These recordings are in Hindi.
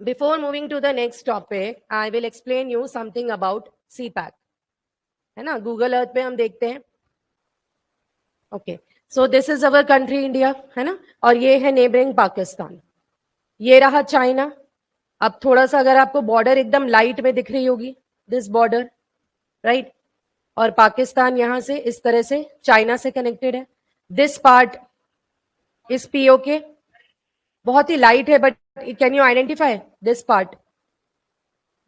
Before moving to the next topic, I will explain you something about CPAC. है ना, गूगल अर्थ पे हम देखते हैं. Okay, so this is our country India, है ना, और ये है नेबरिंग पाकिस्तान. ये रहा चाइना. अब थोड़ा सा अगर आपको बॉर्डर एकदम लाइट में दिख रही होगी, दिस बॉर्डर, राइट, और पाकिस्तान यहां से इस तरह से चाइना से कनेक्टेड है. This part is PoK. बहुत ही लाइट है, but can you identify this part?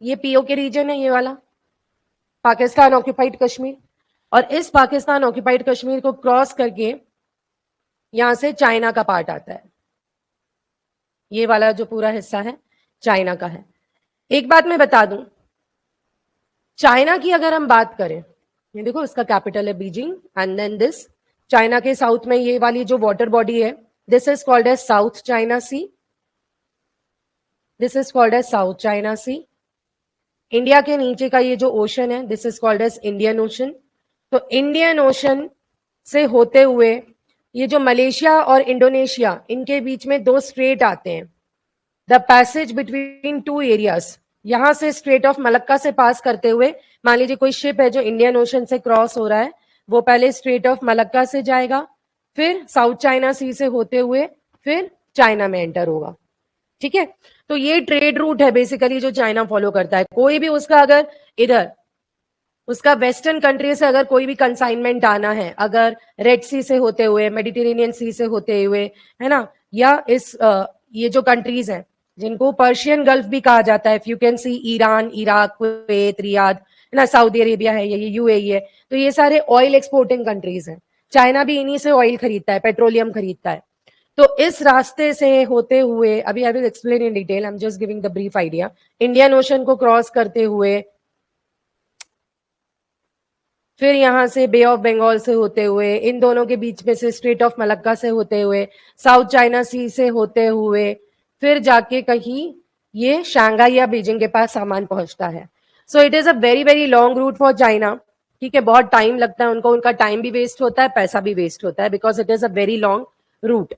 ये पीओके रीजन है, ये वाला पाकिस्तान ऑक्यूपाइड कश्मीर. और इस पाकिस्तान ऑक्यूपाइड कश्मीर को क्रॉस करके यहां से चाइना का पार्ट आता है. ये वाला जो पूरा हिस्सा है चाइना का है. एक बात मैं बता दूं, चाइना की अगर हम बात करें, ये देखो इसका कैपिटल है Beijing, and then this China के साउथ में ये वाली जो वाटर बॉडी है, this is called as South China Sea. This is called as South China Sea. India के नीचे का ये जो ओशन है, this is called as Indian Ocean. तो इंडियन ओशन से होते हुए ये जो मलेशिया और इंडोनेशिया, इनके बीच में दो स्ट्रेट आते हैं. The passage between two areas, यहां से स्ट्रेट ऑफ मलक्का से पास करते हुए, मान लीजिए कोई शिप है जो इंडियन ओशन से क्रॉस हो रहा है, वो पहले स्ट्रेट ऑफ मलक्का से जाएगा, फिर साउथ चाइना सी से होते हुए फिर चाइना में एंटर होगा. ठीक है, तो ये ट्रेड रूट है बेसिकली जो चाइना फॉलो करता है. कोई भी उसका अगर इधर उसका वेस्टर्न कंट्री से अगर कोई भी कंसाइनमेंट आना है, अगर रेड सी से होते हुए, मेडिटेरेनियन सी से होते हुए, है ना, या इस ये जो कंट्रीज हैं जिनको पर्शियन गल्फ भी कहा जाता है, if you can see Iran, Iraq, Kuwait, Riyadh, है ना, सऊदी अरेबिया है, ये यूएई है, तो ये सारे ऑयल एक्सपोर्टिंग कंट्रीज हैं. चाइना भी इन्हीं से ऑयल खरीदता है, पेट्रोलियम खरीदता है. तो इस रास्ते से होते हुए, अभी I will explain in detail, I am just giving the brief idea. Indian ocean को क्रॉस करते हुए फिर यहां से बे ऑफ बंगाल से होते हुए, इन दोनों के बीच में से स्ट्रेट ऑफ मलक्का से होते हुए, साउथ चाइना सी से होते हुए, फिर जाके कहीं ये शंघाई या बीजिंग के पास सामान पहुंचता है. So it is a very very long route for China. ठीक है, बहुत टाइम लगता है उनको, उनका टाइम भी वेस्ट होता है, पैसा भी वेस्ट होता है, because it is a very long route.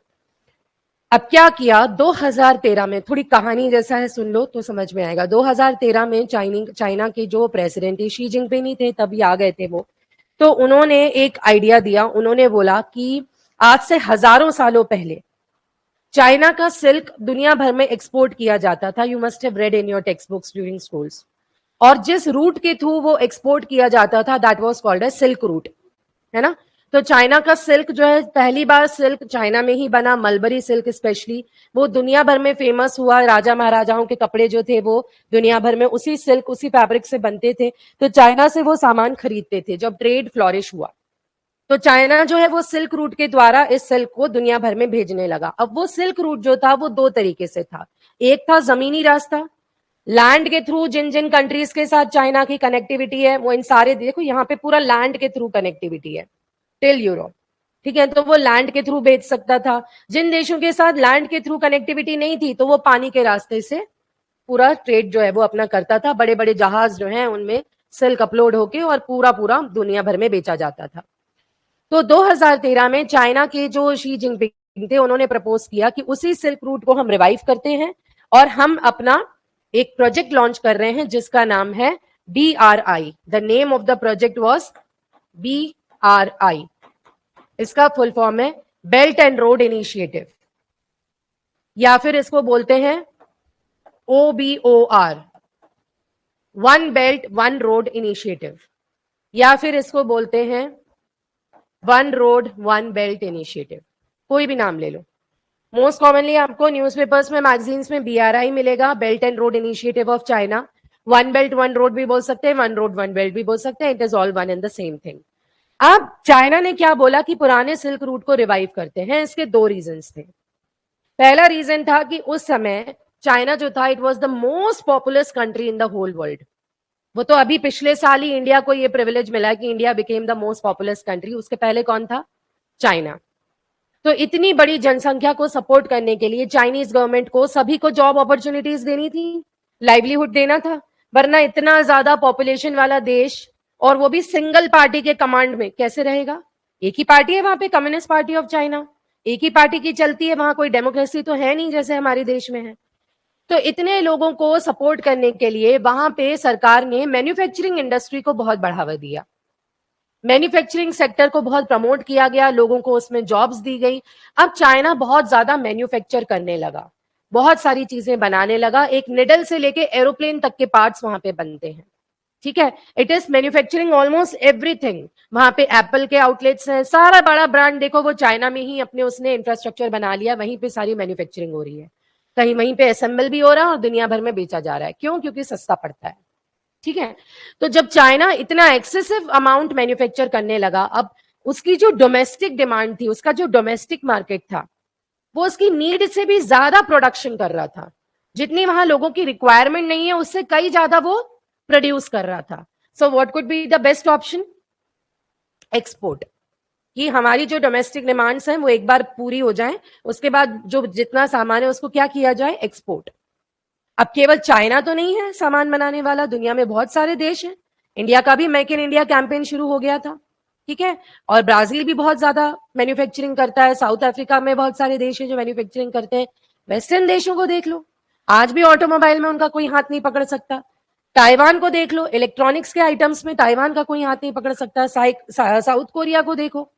अब क्या किया 2013 में, थोड़ी कहानी जैसा है, सुन लो तो समझ में आएगा. 2013 में चाइना के जो प्रेसिडेंट शी जिनपिंग ही थे, तभी आ गए थे वो. तो उन्होंने एक आइडिया दिया. उन्होंने बोला कि आज से हजारों सालों पहले चाइना का सिल्क दुनिया भर में एक्सपोर्ट किया जाता था. You must have read in your text books during schools. और जिस रूट के थ्रू वो एक्सपोर्ट किया जाता था, that was called as Silk Route, है ना. तो चाइना का सिल्क जो है, पहली बार सिल्क चाइना में ही बना, मलबरी सिल्क स्पेशली, वो दुनिया भर में फेमस हुआ. राजा महाराजाओं के कपड़े जो थे वो दुनिया भर में उसी सिल्क, उसी फैब्रिक से बनते थे. तो चाइना से वो सामान खरीदते थे. जब ट्रेड फ्लॉरिश हुआ तो चाइना जो है वो सिल्क रूट के द्वारा इस सिल्क को दुनिया भर में भेजने लगा. अब वो सिल्क रूट जो था वो दो तरीके से था. एक था जमीनी रास्ता, लैंड के थ्रू जिन जिन कंट्रीज के साथ चाइना की कनेक्टिविटी है, वो इन सारे, देखो यहाँ पे पूरा लैंड के थ्रू कनेक्टिविटी है टिल यूरोप. ठीक है, तो वो लैंड के थ्रू भेज सकता था. जिन देशों के साथ लैंड के थ्रू कनेक्टिविटी नहीं थी, तो वो पानी के रास्ते से पूरा ट्रेड जो है वो अपना करता था. बड़े बड़े जहाज जो हैं उनमें सिल्क अपलोड होके और पूरा पूरा दुनिया भर में बेचा जाता था. तो 2013 में चाइना के जो शी जिनपिंग थे, उन्होंने प्रपोज किया कि उसी सिल्क रूट को हम रिवाइव करते हैं और हम अपना एक प्रोजेक्ट लॉन्च कर रहे हैं जिसका नाम है BRI. The name of the project was BRI. इसका फुल फॉर्म है बेल्ट एंड रोड इनिशिएटिव, या फिर इसको बोलते हैं OBOR, one belt one road initiative, या फिर इसको बोलते हैं one road one belt initiative. कोई भी नाम ले लो. मोस्ट कॉमनली आपको न्यूज़पेपर्स में, मैगजीन्स में BRI मिलेगा, belt and Road initiative of China. One belt one road भी बोल सकते हैं, वन रोड वन बेल्ट भी बोल सकते हैं. It is all one and the same thing. अब चाइना ने क्या बोला कि पुराने सिल्क रूट को रिवाइव करते हैं. इसके दो रीजंस थे. पहला रीजन था कि उस समय चाइना जो था, it was the most populous country in the whole world. वो तो अभी पिछले साल ही इंडिया को ये प्रिविलेज मिला कि India became the most populous country. उसके पहले कौन था? चाइना. तो इतनी बड़ी जनसंख्या को सपोर्ट करने के लिए चाइनीज गवर्नमेंट को सभी को जॉब अपॉर्चुनिटीज देनी थी, लाइवलीहुड देना था. वरना इतना ज्यादा पॉपुलेशन वाला देश, और वो भी सिंगल पार्टी के कमांड में, कैसे रहेगा? एक ही पार्टी है वहां पे, कम्युनिस्ट पार्टी ऑफ चाइना, एक ही पार्टी की चलती है वहां. कोई डेमोक्रेसी तो है नहीं जैसे हमारे देश में है. तो इतने लोगों को सपोर्ट करने के लिए वहां पे सरकार ने मैन्युफैक्चरिंग इंडस्ट्री को बहुत बढ़ावा दिया, मैन्युफैक्चरिंग सेक्टर को बहुत प्रमोट किया गया, लोगों को उसमें जॉब्स दी गई। अब चाइना बहुत ज्यादा मैन्युफैक्चर करने लगा, बहुत सारी चीजें बनाने लगा, एक निडल से लेके एरोप्लेन तक के पार्ट्स वहां पे बनते हैं, ठीक है। It is manufacturing almost everything. वहां पे एप्पल के आउटलेट्स हैं, सारा बड़ा ब्रांड देखो वो चाइना में ही अपने उसने इंफ्रास्ट्रक्चर बना लिया, वहीं पे सारी मैन्युफैक्चरिंग हो रही है, कहीं वहीं पे असेंबल भी हो रहा है और दुनिया भर में बेचा जा रहा है। क्यों? क्योंकि सस्ता पड़ता है, ठीक है। तो जब चाइना इतना एक्सेसिव अमाउंट मैन्युफैक्चर करने लगा, अब उसकी जो डोमेस्टिक डिमांड थी, उसका जो डोमेस्टिक मार्केट था, वो उसकी नीड से भी ज्यादा प्रोडक्शन कर रहा था, जितनी वहां लोगों की रिक्वायरमेंट नहीं है उससे कई ज्यादा वो प्रोड्यूस कर रहा था। So what could be the best option? Export. कि हमारी जो डोमेस्टिक डिमांड्स हैं वो एक बार पूरी हो जाए, उसके बाद जो जितना सामान है उसको क्या किया जाए? एक्सपोर्ट। अब केवल चाइना तो नहीं है सामान बनाने वाला, दुनिया में बहुत सारे देश हैं। इंडिया का भी मेक इन इंडिया कैंपेन शुरू हो गया था, ठीक है। और ब्राजील भी बहुत ज्यादा मैन्युफैक्चरिंग करता है, साउथ अफ्रीका में बहुत सारे देश हैं जो मैन्युफैक्चरिंग करते हैं। वेस्टर्न देशों को देख लो, आज भी ऑटोमोबाइल में उनका कोई हाथ नहीं पकड़ सकता। ताइवान को देख लो, इलेक्ट्रॉनिक्स के आइटम्स में ताइवान का कोई हाथ नहीं पकड़ सकता। साउथ कोरिया को देखो,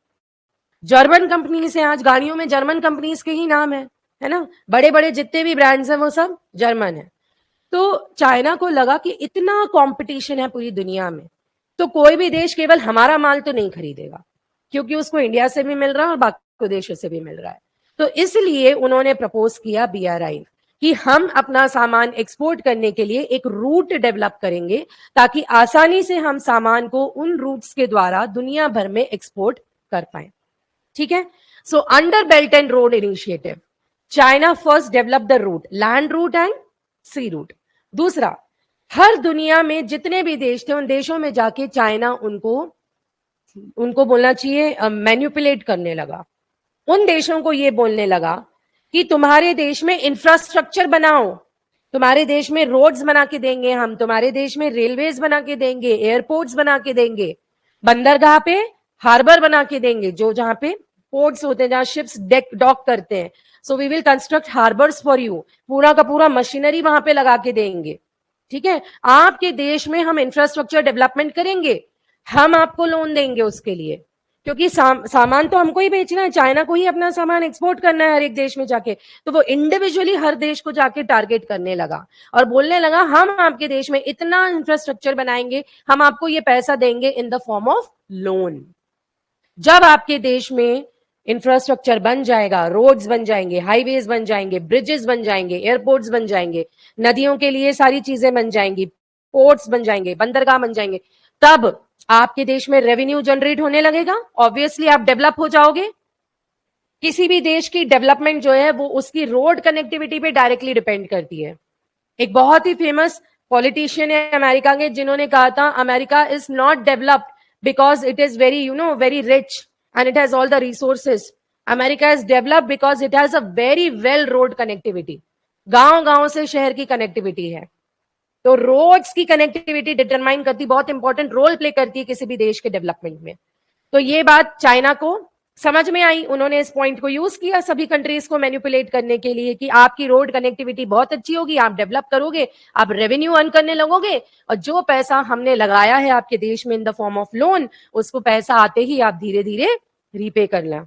जर्मन कंपनीज है, आज गाड़ियों में जर्मन कंपनीज के ही नाम है ना, बड़े बड़े जितने भी ब्रांड्स हैं वो सब जर्मन है। तो चाइना को लगा कि इतना कंपटीशन है पूरी दुनिया में, तो कोई भी देश केवल हमारा माल तो नहीं खरीदेगा, क्योंकि उसको इंडिया से भी मिल रहा है और बाकी देशों से भी मिल रहा है। तो इसलिए उन्होंने प्रपोज किया बीआरआई कि हम अपना सामान एक्सपोर्ट करने के लिए एक रूट डेवलप करेंगे, ताकि आसानी से हम सामान को उन रूट्स के द्वारा दुनिया भर में एक्सपोर्ट कर पाए, ठीक है। So under Belt and Road Initiative, China first develop the route, land route and sea route. दूसरा, हर दुनिया में जितने भी देश थे उन देशों में जाके चाइना उनको उनको बोलना चाहिए मैन्युपुलेट करने लगा। उन देशों को ये बोलने लगा कि तुम्हारे देश में इंफ्रास्ट्रक्चर बनाओ, तुम्हारे देश में रोड्स बना के देंगे हम, तुम्हारे देश में रेलवेज बना के देंगे, एयरपोर्ट्स बना के देंगे, बंदरगाह पे हार्बर बना के देंगे, जो जहां पे पोर्ट्स होते हैं, जहां शिप्स डॉक करते हैं। So we will construct harbours for you, पूरा का पूरा मशीनरी वहां पे लगा के देंगे, ठीक है। आपके देश में हम इंफ्रास्ट्रक्चर डेवलपमेंट करेंगे, हम आपको लोन देंगे उसके लिए, क्योंकि सामान तो हमको ही बेचना है, चाइना को ही अपना सामान एक्सपोर्ट करना है हर एक देश में जाके। तो वो इंडिविजुअली हर देश को जाके टारगेट करने लगा और बोलने लगा हम आपके देश में इतना इंफ्रास्ट्रक्चर बनाएंगे, हम आपको ये पैसा देंगे in the form of loan. जब आपके देश में इंफ्रास्ट्रक्चर बन जाएगा, रोड्स बन जाएंगे, हाईवेज बन जाएंगे, ब्रिजेस बन जाएंगे, एयरपोर्ट्स बन जाएंगे, नदियों के लिए सारी चीजें बन जाएंगी, पोर्ट्स बन जाएंगे, बंदरगाह बन जाएंगे, तब आपके देश में रेवेन्यू जनरेट होने लगेगा, ऑब्वियसली आप डेवलप हो जाओगे। किसी भी देश की डेवलपमेंट जो है वो उसकी रोड कनेक्टिविटी पे डायरेक्टली डिपेंड करती है। एक बहुत ही फेमस पॉलिटिशियन है अमेरिका के, जिन्होंने कहा था America is not developed because it is very very rich and it has all the resources. America is developed because it has a very well road connectivity, गांव गांव से शहर की कनेक्टिविटी है। तो रोड्स की कनेक्टिविटी डिटरमाइन करती, बहुत इंपॉर्टेंट रोल प्ले करती है किसी भी देश के डेवलपमेंट में। तो ये बात चाइना को समझ में आई, उन्होंने इस पॉइंट को यूज किया सभी कंट्रीज को मैनिपुलेट करने के लिए कि आपकी रोड कनेक्टिविटी बहुत अच्छी होगी, आप डेवलप करोगे, आप रेवेन्यू अर्न करने लगोगे, और जो पैसा हमने लगाया है आपके देश में in the form of loan, उसको पैसा आते ही आप धीरे धीरे रीपे करना,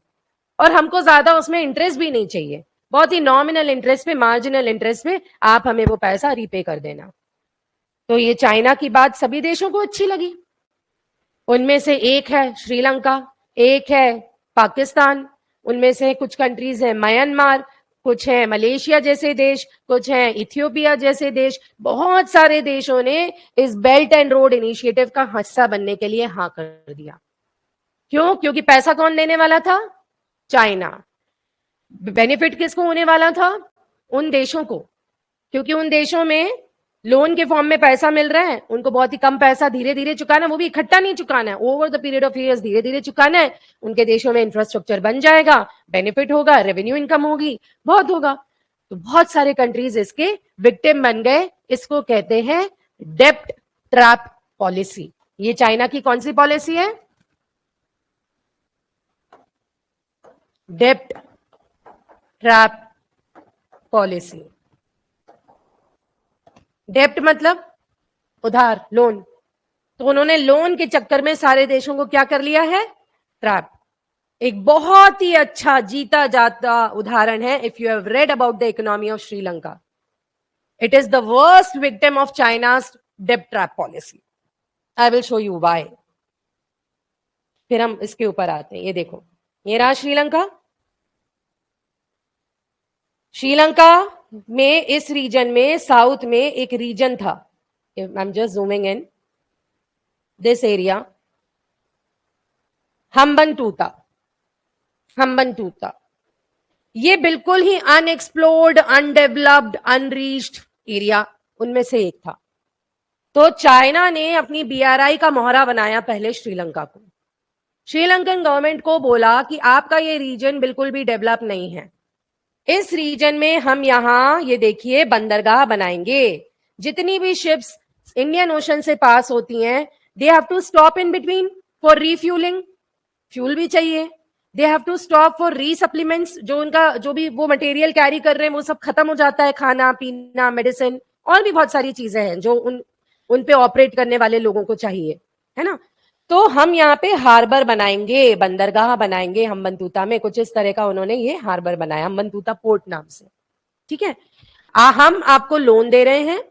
और हमको ज्यादा उसमें इंटरेस्ट भी नहीं चाहिए, बहुत ही नॉमिनल इंटरेस्ट पे, मार्जिनल इंटरेस्ट पे आप हमें वो पैसा रीपे कर देना। तो ये चाइना की बात सभी देशों को अच्छी लगी। उनमें से एक है श्रीलंका, एक है पाकिस्तान, उनमें से कुछ कंट्रीज है म्यांमार, कुछ है मलेशिया जैसे देश, कुछ है इथियोपिया जैसे देश। बहुत सारे देशों ने इस बेल्ट एंड रोड इनिशिएटिव का हिस्सा बनने के लिए हाँ कर दिया। क्यों? क्योंकि पैसा कौन देने वाला था? चाइना। बेनिफिट किसको होने वाला था? उन देशों को, क्योंकि उन देशों में लोन के फॉर्म में पैसा मिल रहा है, उनको बहुत ही कम पैसा धीरे धीरे चुकाना, वो भी इकट्ठा नहीं चुकाना है, over the period of years धीरे धीरे चुकाना है। उनके देशों में इंफ्रास्ट्रक्चर बन जाएगा, बेनिफिट होगा, रेवेन्यू इनकम होगी, बहुत होगा। तो बहुत सारे कंट्रीज इसके विक्टिम बन गए। इसको कहते हैं डेप्ट ट्रैप पॉलिसी। ये चाइना की कौन सी पॉलिसी है? डेप्ट ट्रैप पॉलिसी। डेप्ट मतलब उधार, लोन। तो उन्होंने लोन के चक्कर में सारे देशों को क्या कर लिया है, ट्रैप। एक बहुत ही अच्छा जीता जाता उदाहरण है, if you have read about the economy of Sri Lanka, it is the worst victim of China's डेप्ट trap policy. I will show you why. फिर हम इसके ऊपर आते हैं। ये देखो, ये रहा श्रीलंका। श्रीलंका में इस रीजन में, साउथ में एक रीजन था, I am just zooming in this area, Hambantota. Hambantota ये बिल्कुल ही अनएक्सप्लोर्ड, अनडेवलप्ड, अनरीच्ड एरिया उनमें से एक था। तो चाइना ने अपनी बीआरआई का मोहरा बनाया पहले श्रीलंका को। श्रीलंकन गवर्नमेंट को बोला कि आपका ये रीजन बिल्कुल भी डेवलप नहीं है, इस रीजन में हम यहां ये देखिए बंदरगाह बनाएंगे। जितनी भी शिप्स इंडियन ओशन से पास होती हैं, they have to stop in between for refuelling, fuel भी चाहिए। They have to stop for resupplements, जो उनका जो भी वो मटेरियल कैरी कर रहे हैं वो सब खत्म हो जाता है, खाना पीना, मेडिसिन, और भी बहुत सारी चीजें हैं जो उन पे ऑपरेट करने वाले लोगों को चाहिए, है ना। तो हम यहाँ पे हार्बर बनाएंगे, बंदरगाह बनाएंगे हम्बनटूता में। कुछ इस तरह का उन्होंने ये हार्बर बनाया, हम्बनटूता पोर्ट नाम से, ठीक है। हम आपको लोन दे रहे हैं,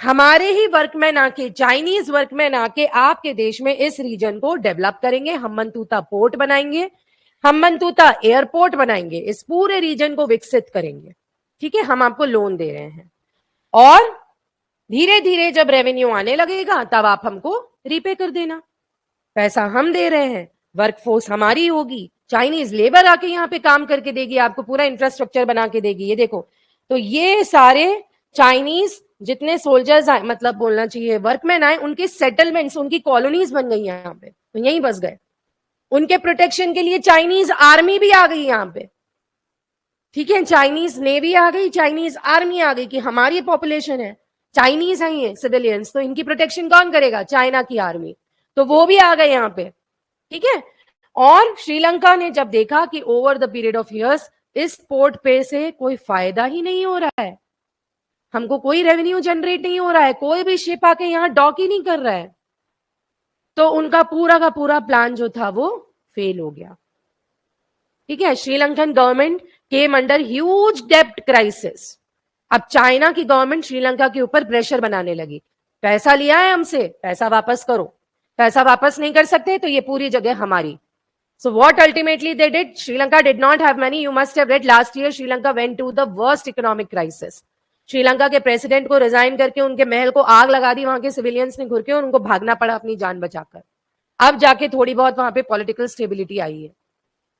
हमारे ही वर्कमैन आके, चाइनीज वर्कमैन आके आपके देश में इस रीजन को डेवलप करेंगे, हम्बनटूता पोर्ट बनाएंगे, हम्बनटूता एयरपोर्ट बनाएंगे, इस पूरे रीजन को विकसित करेंगे, ठीक है। हम आपको लोन दे रहे हैं, और धीरे धीरे जब रेवेन्यू आने लगेगा तब आप हमको रीपे कर देना। पैसा हम दे रहे हैं, वर्कफोर्स हमारी होगी, चाइनीज लेबर आके यहाँ पे काम करके देगी, आपको पूरा इंफ्रास्ट्रक्चर बना के देगी। ये देखो, तो ये सारे चाइनीज जितने सोल्जर्स आए, मतलब बोलना चाहिए वर्कमैन आए, उनके सेटलमेंट्स, उनकी कॉलोनीज बन गई यहाँ पे, तो यहीं बस गए। उनके प्रोटेक्शन के लिए चाइनीज आर्मी भी आ गई यहाँ पे, ठीक है। चाइनीज नेवी आ गई, चाइनीज आर्मी आ गई, कि हमारी पॉपुलेशन है, चाइनीज आई है सिविलियंस, तो इनकी प्रोटेक्शन कौन करेगा, चाइना की आर्मी। तो वो भी आ गए यहाँ पे, ठीक है। और श्रीलंका ने जब देखा कि over the period of years इस पोर्ट पे से कोई फायदा ही नहीं हो रहा है, हमको कोई रेवेन्यू जनरेट नहीं हो रहा है, कोई भी शिप आके यहाँ डॉक ही नहीं कर रहा है, तो उनका पूरा का पूरा प्लान जो था वो फेल हो गया, ठीक है। Sri Lankan government came under huge डेब्ट क्राइसिस। अब चाइना की गवर्नमेंट श्रीलंका के ऊपर प्रेशर बनाने लगी, पैसा लिया है हमसे, पैसा वापस करो, पैसा वापस नहीं कर सकते तो ये पूरी जगह हमारी। So what ultimately they did, Sri Lanka did not have money. You must have read last year Sri Lanka went to the worst economic crisis. Sri Lanka के प्रेसिडेंट को रिजाइन करके उनके महल को आग लगा दी वहां के सिविलियंस ने घुर के, और उनको भागना पड़ा अपनी जान बचाकर। अब जाके थोड़ी बहुत वहां पे पॉलिटिकल स्टेबिलिटी आई है,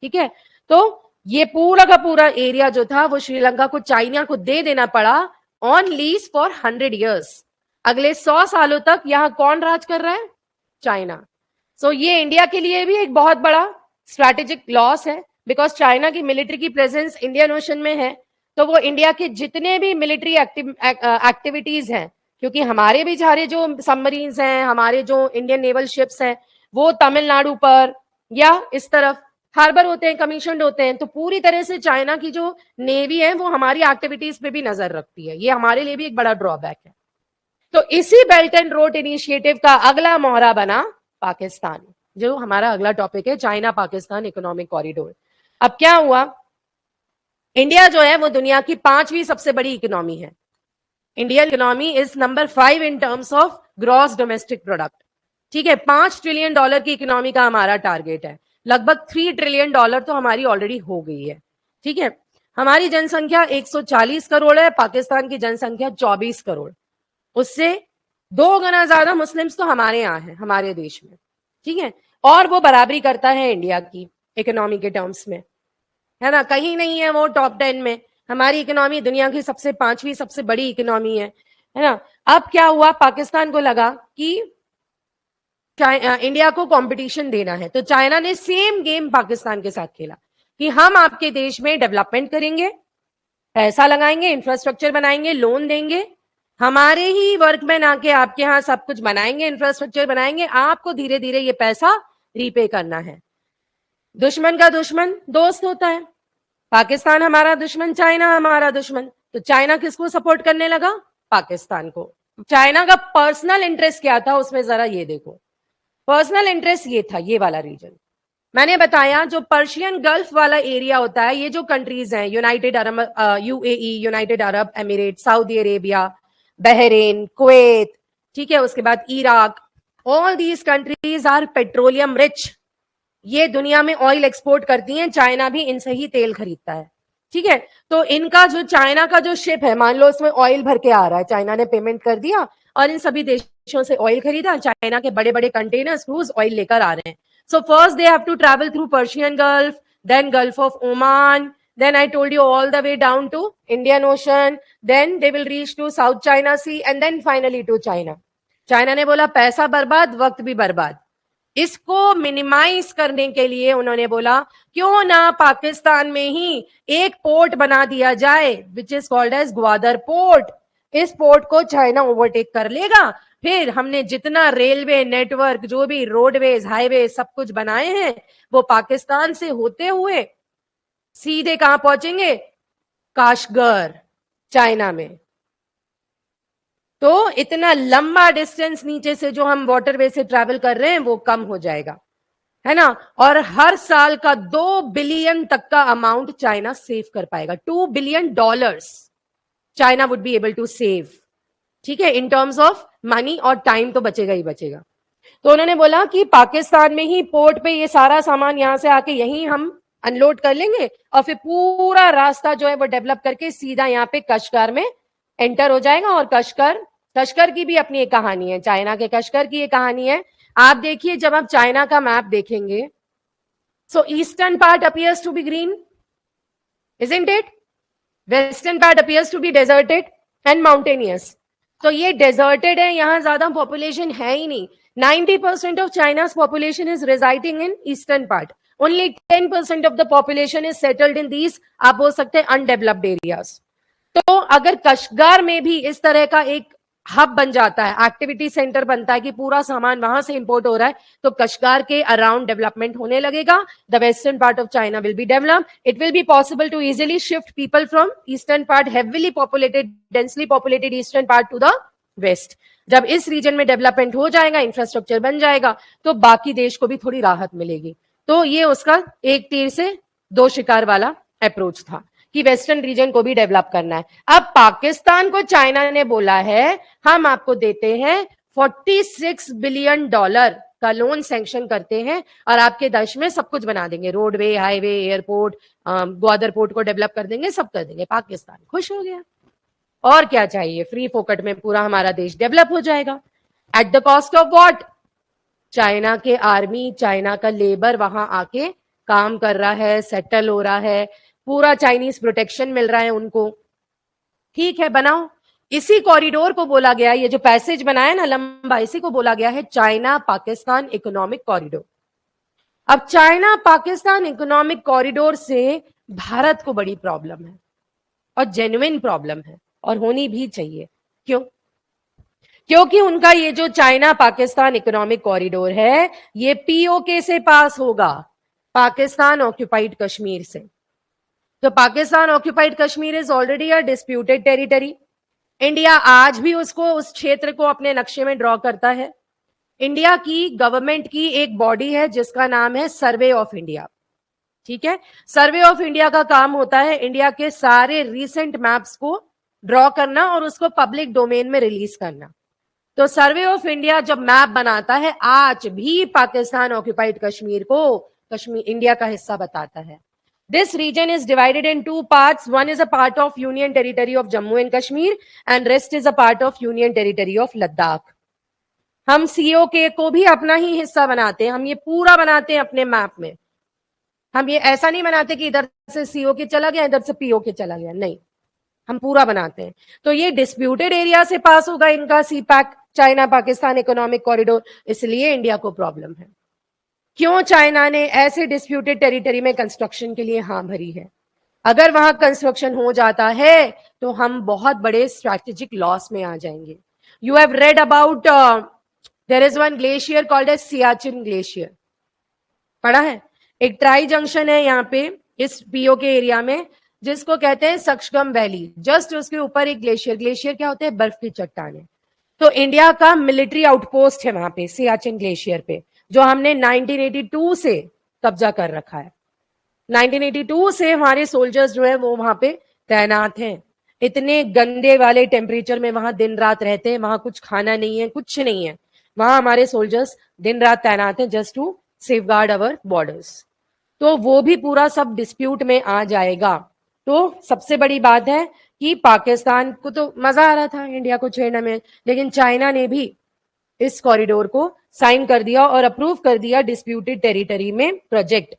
ठीक है। तो ये पूरा का पूरा एरिया जो था वो श्रीलंका को चाइना को दे देना पड़ा ऑन लीज फॉर 100 years। अगले 100 सालों तक यहाँ कौन राज कर रहा है, चाइना। सो ये इंडिया के लिए भी एक बहुत बड़ा स्ट्रैटेजिक लॉस है, बिकॉज चाइना की मिलिट्री की प्रेजेंस इंडियन ओशन में है, तो वो इंडिया के जितने भी मिलिट्री एक्टिविटीज हैं, क्योंकि हमारे भी सारे जो सबमरीन्स हैं, हमारे जो इंडियन नेवल शिप्स हैं, वो तमिलनाडु पर या इस तरफ हार्बर होते हैं, कमीशनड होते हैं, तो पूरी तरह से चाइना की जो नेवी है वो हमारी एक्टिविटीज पे भी नजर रखती है। ये हमारे लिए भी एक बड़ा ड्रॉबैक है। तो इसी बेल्ट एंड रोड इनिशिएटिव का अगला मोहरा बना पाकिस्तान, जो हमारा अगला टॉपिक है, चाइना पाकिस्तान इकोनॉमिक कॉरिडोर। अब क्या हुआ, इंडिया जो है वो दुनिया की 5वीं सबसे बड़ी इकोनॉमी है। Indian economy is number 5 in terms of gross domestic product, ठीक है। $5 ट्रिलियन की इकोनॉमी का हमारा टारगेट है, लगभग $3 ट्रिलियन तो हमारी ऑलरेडी हो गई है, ठीक है। हमारी जनसंख्या 140 करोड़ है, पाकिस्तान की जनसंख्या 24 करोड़, उससे 2 गुना ज्यादा मुस्लिम्स तो हमारे यहाँ है, हमारे देश में, ठीक है। और वो बराबरी करता है इंडिया की इकोनॉमी के टर्म्स में, है ना, कहीं नहीं है वो टॉप 10 में। हमारी इकोनॉमी दुनिया की 5वीं सबसे बड़ी इकोनॉमी है ना। अब क्या हुआ, पाकिस्तान को लगा कि इंडिया को कंपटीशन देना है, तो चाइना ने सेम गेम पाकिस्तान के साथ खेला कि हम आपके देश में डेवलपमेंट करेंगे, पैसा लगाएंगे, इंफ्रास्ट्रक्चर बनाएंगे, लोन देंगे, हमारे ही वर्कमैन आके आपके यहाँ सब कुछ बनाएंगे, इंफ्रास्ट्रक्चर बनाएंगे, आपको धीरे धीरे ये पैसा रीपे करना है। दुश्मन का दुश्मन दोस्त होता है, पाकिस्तान हमारा दुश्मन, चाइना हमारा दुश्मन, तो चाइना किसको सपोर्ट करने लगा, पाकिस्तान को। चाइना का पर्सनल इंटरेस्ट क्या था उसमें जरा ये देखो, पर्सनल इंटरेस्ट ये था, ये वाला रीजन मैंने बताया, जो पर्शियन गल्फ वाला एरिया होता है, ये जो कंट्रीज हैं, United Arab UAE, United Arab Emirate, Saudi Arabia, Bahrain, Kuwait, ठीक है, उसके बाद Iraq, all these countries are petroleum rich. ये दुनिया में ऑयल एक्सपोर्ट करती हैं, चाइना भी इनसे ही तेल खरीदता है, ठीक है। तो इनका जो चाइना का जो शिप है, मान लो इसमें ऑयल भर के आ रहा है, चाइना ने पेमेंट कर दिया और इन सभी देशों से ऑयल खरीदा, चाइना के बड़े बड़े कंटेनर्स क्रूज ऑयल लेकर आ रहे हैं। So first they have to travel through Persian Gulf, then Gulf of Oman, then I told you all the way down to Indian Ocean, then they will reach to South China Sea and then finally to China. China ने बोला पैसा बर्बाद, वक्त भी बर्बाद। इसको मिनिमाइज करने के लिए उन्होंने बोला क्यों ना पाकिस्तान में ही एक पोर्ट बना दिया जाए, which is called as Gwadar port. इस पोर्ट को चाइना ओवरटेक कर लेगा, फिर हमने जितना रेलवे नेटवर्क, जो भी रोडवेज, हाईवे सब कुछ बनाए हैं, वो पाकिस्तान से होते हुए सीधे कहां पहुंचेंगे? काशगर, चाइना में। तो इतना लंबा डिस्टेंस नीचे से जो हम वाटरवे से ट्रैवल कर रहे हैं वो कम हो जाएगा, है ना। और हर साल का 2 बिलियन तक का अमाउंट चाइना सेव कर पाएगा। $2 billion China would be able to save, ठीक है, इन टर्म्स ऑफ मनी, और टाइम तो बचेगा ही बचेगा। तो उन्होंने बोला कि पाकिस्तान में ही पोर्ट पे ये सारा सामान यहां से आके यहीं हम अनलोड कर लेंगे और फिर पूरा रास्ता जो है वो डेवलप करके सीधा यहाँ पे कशगर में एंटर हो जाएगा। और कशगर की भी अपनी एक कहानी है, चाइना के कशगर की एक कहानी है। आप देखिए, जब आप चाइना का मैप देखेंगे, so eastern part appears to be green, isn't it? Western part appears to be deserted and mountainous. तो ये डेजर्टेड है, यहां ज्यादा पॉपुलेशन है ही नहीं। 90% of China's population is residing in eastern part. Only 10% of the population is settled in these, आप बोल सकते हैं, undeveloped areas. तो अगर कशगर में भी इस तरह का एक हब बन जाता है, एक्टिविटी सेंटर बनता है कि पूरा सामान वहां से इंपोर्ट हो रहा है, तो कशगर के अराउंड डेवलपमेंट होने लगेगा। The western part of China will be develop. It will be possible to easily shift people from eastern part, heavily populated, densely populated eastern part to the west. जब इस रीजन में डेवलपमेंट हो जाएगा, इंफ्रास्ट्रक्चर बन जाएगा, तो बाकी देश को भी थोड़ी राहत मिलेगी। तो ये उसका एक तीर से दो शिकार वाला अप्रोच था कि वेस्टर्न रीजन को भी डेवलप करना है। अब पाकिस्तान को चाइना ने बोला है हम आपको देते हैं $46 बिलियन का लोन सैंक्शन करते हैं और आपके देश में सब कुछ बना देंगे, roadway, highway, airport, Gwadar port को डेवलप कर देंगे, सब कर देंगे। पाकिस्तान खुश हो गया, और क्या चाहिए, फ्री फोकट में पूरा हमारा देश डेवलप हो जाएगा। At the cost of what? China के आर्मी, चाइना का लेबर वहां आके काम कर रहा है, सेटल हो रहा है, पूरा चाइनीज प्रोटेक्शन मिल रहा है उनको। ठीक है, बनाओ। इसी कॉरिडोर को बोला गया, ये जो पैसेज बनाया ना लंबा, इसी को बोला गया है चाइना पाकिस्तान इकोनॉमिक कॉरिडोर। अब चाइना पाकिस्तान इकोनॉमिक कॉरिडोर से भारत को बड़ी प्रॉब्लम है, और जेन्युइन प्रॉब्लम है, और होनी भी चाहिए। क्यों? क्योंकि उनका ये जो चाइना पाकिस्तान इकोनॉमिक कॉरिडोर है, ये पीओके से पास होगा, पाकिस्तान ऑक्यूपाइड कश्मीर से। तो Pakistan occupied Kashmir is already a disputed territory. India आज भी उसको, उस क्षेत्र को अपने नक्शे में ड्रॉ करता है। इंडिया की गवर्नमेंट की एक बॉडी है जिसका नाम है सर्वे ऑफ इंडिया, ठीक है। सर्वे ऑफ इंडिया का काम होता है इंडिया के सारे रीसेंट मैप्स को ड्रॉ करना और उसको पब्लिक डोमेन में रिलीज करना। तो सर्वे ऑफ इंडिया जब मैप बनाता है, आज भी पाकिस्तान ऑक्यूपाइड कश्मीर को कश्मीर इंडिया का हिस्सा बताता है। This region is divided in two parts. One is a part of Union Territory of Jammu and Kashmir and rest is a part of Union Territory of Ladakh. हम सीओके को भी अपना ही हिस्सा बनाते हैं, हम ये पूरा बनाते हैं अपने मैप में। हम ये ऐसा नहीं बनाते कि इधर से सीओके चला गया, इधर से पीओके चला गया, नहीं, हम पूरा बनाते हैं। तो ये डिस्प्यूटेड एरिया से पास होगा इनका CPEC, China Pakistan economic corridor, इसलिए इंडिया को प्रॉब्लम है। क्यों चाइना ने ऐसे डिस्प्यूटेड टेरिटरी में कंस्ट्रक्शन के लिए हाँ भरी है? अगर वहां कंस्ट्रक्शन हो जाता है तो हम बहुत बड़े स्ट्रैटेजिक लॉस में आ जाएंगे। You have read about there is one glacier called as Siachen glacier, पढ़ा है? एक ट्राई जंक्शन है यहाँ पे इस पीओ के एरिया में जिसको कहते हैं सक्शगम वैली। जस्ट उसके ऊपर एक ग्लेशियर, ग्लेशियर क्या होते हैं? बर्फ की चट्टानें। तो इंडिया का मिलिट्री आउटपोस्ट है वहां पे सियाचिन ग्लेशियर पे, जो हमने 1982 से कब्जा कर रखा है। 1982 से हमारे सोल्जर्स जो है वो वहां पे तैनात हैं। इतने गंदे वाले टेम्परेचर में वहां दिन रात रहते हैं, वहां कुछ खाना नहीं है, कुछ नहीं है, वहां हमारे सोल्जर्स दिन रात तैनात हैं just to safeguard our borders. तो वो भी पूरा सब डिस्प्यूट में आ जाएगा। तो सबसे बड़ी बात है कि पाकिस्तान को तो मजा आ रहा था इंडिया को छेड़ने में, लेकिन चाइना ने भी इस कॉरिडोर को साइन कर दिया और अप्रूव कर दिया डिस्प्यूटेड टेरिटरी में प्रोजेक्ट।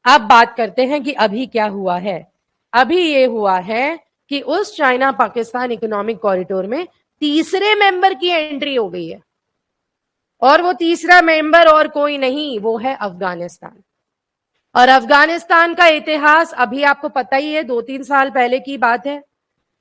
अब बात करते हैं कि अभी क्या हुआ है। अभी ये हुआ है कि उस चाइना पाकिस्तान इकोनॉमिक कॉरिडोर में तीसरे मेंबर की एंट्री हो गई है, और वो तीसरा मेंबर और कोई नहीं, वो है अफगानिस्तान। और अफगानिस्तान का इतिहास अभी आपको पता ही है, 2-3 साल पहले की बात है।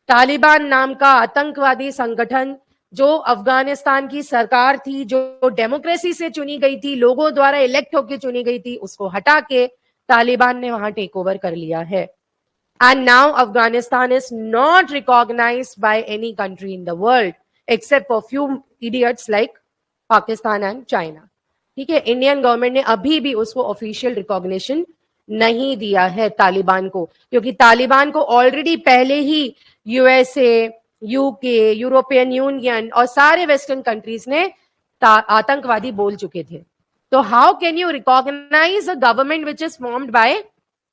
तालिबान नाम का आतंकवादी संगठन, जो अफगानिस्तान की सरकार थी, जो डेमोक्रेसी से चुनी गई थी, लोगों द्वारा इलेक्ट होकर चुनी गई थी, उसको हटा के तालिबान ने वहां टेक ओवर कर लिया है। And now Afghanistan is not recognised by any country in the world except for few idiots like Pakistan and China. ठीक है, इंडियन गवर्नमेंट ने अभी भी उसको ऑफिशियल रिकॉग्निशन नहीं दिया है तालिबान को, क्योंकि तालिबान को ऑलरेडी पहले ही यूएसए, यूके, यूरोपियन यूनियन और सारे वेस्टर्न कंट्रीज ने आतंकवादी बोल चुके थे। तो how can you recognise a government which is formed by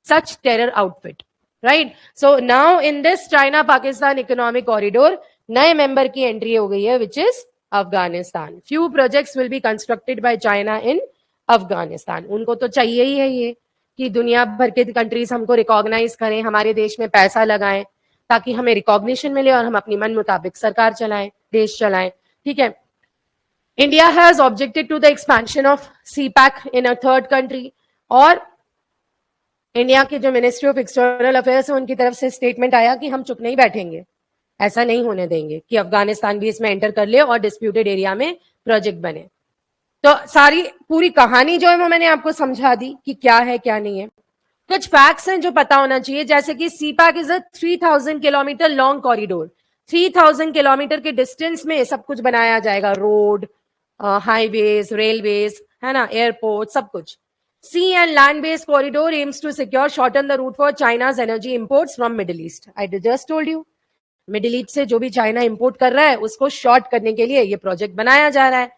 such terror outfit, right? So now in this China Pakistan economic corridor नए मेंबर की एंट्री हो गई है, which is Afghanistan. Few projects will be constructed by China in Afghanistan. उनको तो चाहिए ही है ये कि दुनिया भर के कंट्रीज हमको रिकॉग्नाइज करें, हमारे देश में पैसा लगाएं, ताकि हमें रिकॉग्निशन मिले और हम अपनी मन मुताबिक सरकार चलाएं, देश चलाएं। ठीक है, India has objected to the expansion of CPEC in a third country, और इंडिया के जो मिनिस्ट्री ऑफ एक्सटर्नल अफेयर्स है उनकी तरफ से स्टेटमेंट आया कि हम चुप नहीं बैठेंगे, ऐसा नहीं होने देंगे कि अफगानिस्तान भी इसमें एंटर कर ले और डिस्प्यूटेड एरिया में प्रोजेक्ट बने। तो सारी पूरी कहानी जो है वो मैंने आपको समझा दी कि क्या है क्या नहीं है। कुछ फैक्ट्स हैं जो पता होना चाहिए, जैसे कि CPEC is a 3000 kilometre long corridor. 3000 kilometre के डिस्टेंस में सब कुछ बनाया जाएगा, रोड, हाईवेज, रेलवेज, है ना, एयरपोर्ट, सब कुछ। Sea and land based corridor aims to secure shorten the route for China's energy imports from Middle East. I just told you, Middle East से जो भी चाइना इंपोर्ट कर रहा है उसको शॉर्ट करने के लिए ये प्रोजेक्ट बनाया जा रहा है।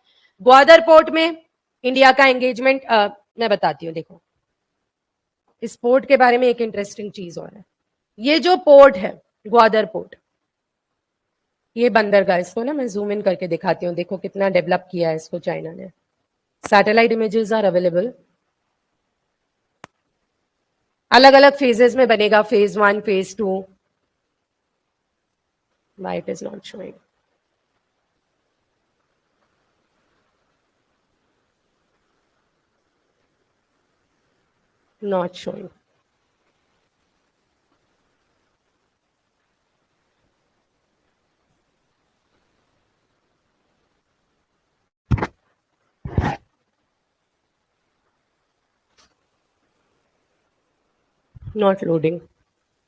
ग्वादर पोर्ट में इंडिया का एंगेजमेंट, मैं बताती हूँ। देखो, इस पोर्ट के बारे में एक इंटरेस्टिंग चीज और है। ये जो पोर्ट है ग्वादर पोर्ट, ये बंदरगाह, इसको ना मैं जूम इन करके दिखाती हूँ। देखो कितना डेवलप किया है इसको चाइना ने। सैटेलाइट इमेजेस आर अवेलेबल, अलग अलग फेजेस में बनेगा, phase 1, phase 2। Why it is not showing? Not showing. Not loading.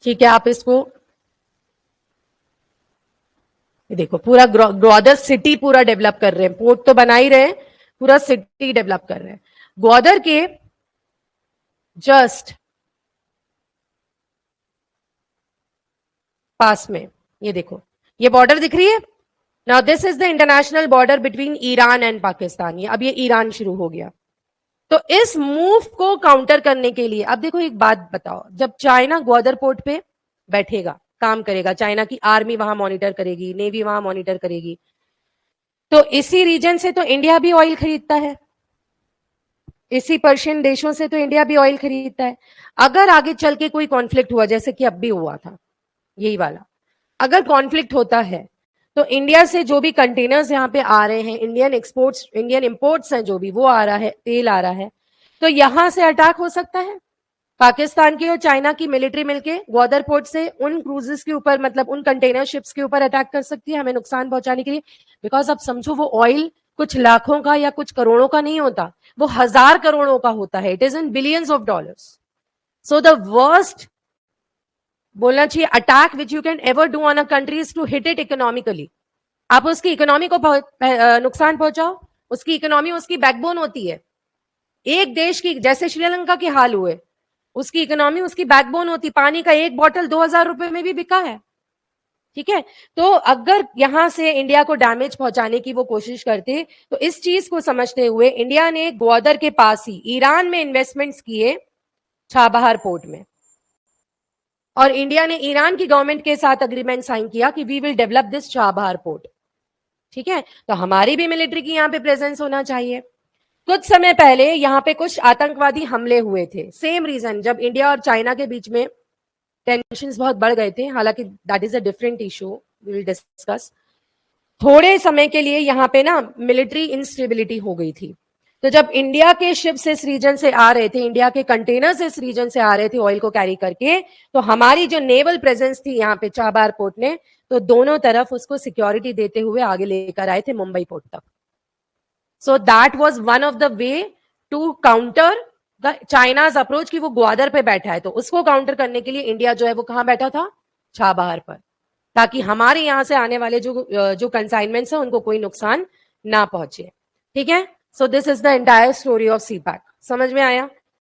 ठीक है, आप इसको देखो, पूरा ग्वादर सिटी पूरा डेवलप कर रहे हैं। पोर्ट तो बना ही रहे हैं, पूरा सिटी डेवलप कर रहे हैं। ग्वादर के जस्ट पास में ये देखो, ये बॉर्डर दिख रही है। Now this is the international border between Iran and Pakistan. ये अब ये ईरान शुरू हो गया। तो इस मूव को काउंटर करने के लिए, अब देखो एक बात बताओ, जब चाइना ग्वादर पोर्ट पे बैठेगा, काम करेगा, चाइना की आर्मी वहां मॉनिटर करेगी, नेवी वहां मॉनिटर करेगी, तो इसी रीजन से तो इंडिया भी ऑयल खरीदता है, इसी पर्शियन देशों से तो इंडिया भी ऑयल खरीदता है। अगर आगे चल के कोई कॉन्फ्लिक्ट हुआ, जैसे कि अब भी हुआ था यही वाला, अगर कॉन्फ्लिक्ट होता है तो इंडिया से जो भी कंटेनर्स यहाँ पे आ रहे हैं, इंडियन एक्सपोर्ट्स, इंडियन इंपोर्ट्स हैं जो भी, वो आ रहा है, तेल आ रहा है, तो यहां से अटैक हो सकता है। पाकिस्तान की और चाइना की मिलिट्री मिलके ग्वादर पोर्ट से उन क्रूजेस के ऊपर, मतलब उन कंटेनर शिप्स के ऊपर अटैक कर सकती है, हमें नुकसान पहुंचाने के लिए। बिकॉज अब समझो, वो ऑयल कुछ लाखों का या कुछ करोड़ों का नहीं होता, वो 1000 करोड़ों का होता है। It is in billions of dollars. So the worst बोलना चाहिए attack which you can ever do on a country is to hit it economically, आप उसकी इकोनॉमी को नुकसान पहुंचाओ, उसकी इकोनॉमी उसकी बैकबोन होती है। एक देश की, जैसे श्रीलंका के हाल हुए, उसकी इकोनॉमी उसकी बैकबोन होती, पानी का एक बॉटल 2,000 रुपए में भी बिका है। ठीक है, तो अगर यहां से इंडिया को डैमेज पहुंचाने की वो कोशिश करते, तो इस चीज को समझते हुए इंडिया ने ग्वादर के पास ही ईरान में इन्वेस्टमेंट्स किए, छाबहार पोर्ट में, और इंडिया ने ईरान की गवर्नमेंट के साथ अग्रीमेंट साइन किया कि we will develop this Chabahar port. ठीक है, तो हमारी भी मिलिट्री की यहां पे प्रेजेंस होना चाहिए। कुछ समय पहले यहां पे कुछ आतंकवादी हमले हुए थे, सेम रीजन, जब इंडिया और चाइना के बीच में टेंशन बहुत बढ़ गए थे, हालांकि that is a different issue, we will discuss. थोड़े समय के लिए यहां पे ना मिलिट्री इंस्टेबिलिटी हो गई थी। तो जब इंडिया के शिप्स इस रीजन से आ रहे थे, इंडिया के कंटेनर्स इस रीजन से आ रहे थे ऑयल को कैरी करके, तो हमारी जो नेवल प्रेजेंस थी यहाँ पे चाबार पोर्ट ने, तो दोनों तरफ उसको सिक्योरिटी देते हुए आगे लेकर आए थे मुंबई पोर्ट तक। So that was one of the way to counter the China's approach कि वो ग्वादर पे बैठा है, तो उसको काउंटर करने के लिए इंडिया जो है वो कहां बैठा था, छाबहार पर, ताकि हमारे यहां से आने वाले जो कंसाइनमेंट्स है उनको कोई नुकसान ना पहुंचे। ठीक है, so this is the entire story of CPEC. समझ में आया?